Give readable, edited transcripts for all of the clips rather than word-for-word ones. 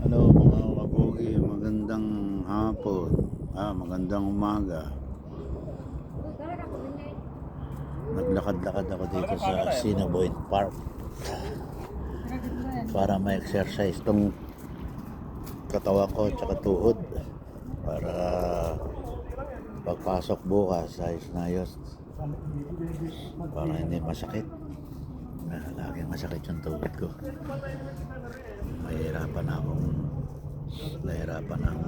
Hello mga kabugi, magandang hapon, magandang umaga. Naglakad-lakad ako dito sa Sinaboy Park para ma-exercise tong katawan ko at tuhod para pagpasok bukas ayos na ayos, para hindi masakit. Laging masakit yung tuhod ko. Nahihirapan akong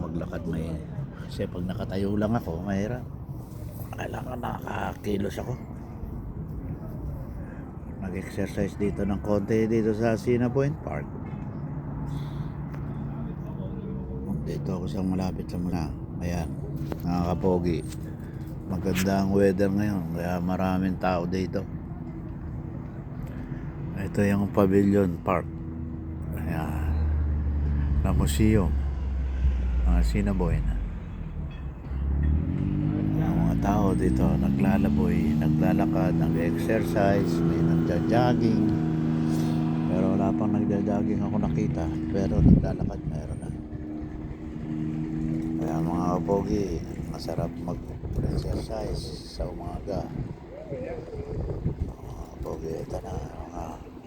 maglakad. Kasi pag nakatayo lang ako, mahirap. Kailangan nakakakilos ako. Nag-exercise dito ng konti dito sa Sinaboy Park. Dito ako sa malapit sa muna. Ayan, nakakapogi. Maganda ang weather ngayon, kaya maraming tao dito. Ito yung Pavilion Park. Ayan, na museum Sinaboy. Ang mga tao dito naglalaboy, naglalakad, nag-exercise, may nagja-jogging. Pero wala pang nagja-jogging ako nakita, pero naglalakad meron na. Kaya mga kapogi, masarap mag-exercise sa umaga. Mga kapogi, ito na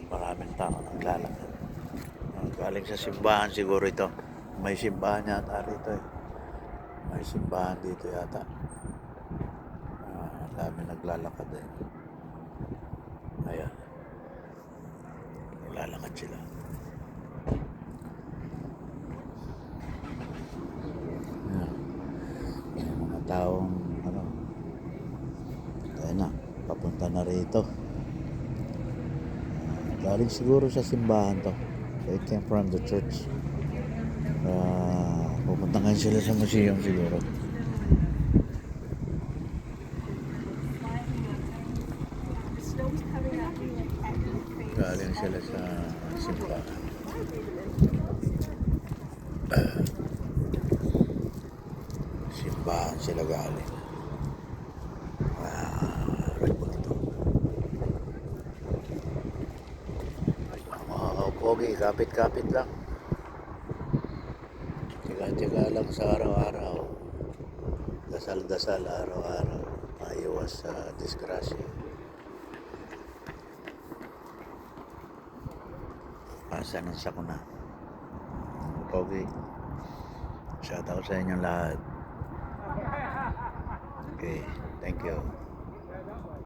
maraming tao naglalakad. Galing sa simbahan siguro ito. May simbahan yata rito eh. May simbahan dito yata. Dami naglalakad eh. Ayan, naglalakad sila. Ayan, yung mga taong ayan na, papunta na rito. Galing siguro sa simbahan to. They came from the church. Pupunta nga sila sa museum siguro. Galing sila sa simbahan. Simbahan sila galing. Mga pogi, kapit-kapit lang. Tiga-tiga lang sa araw-araw. Dasal-dasal araw-araw. Maiwas sa disgrasya. Pasanan sa kuna. Pogi. Shout out sa inyong lahat. Okay, thank you.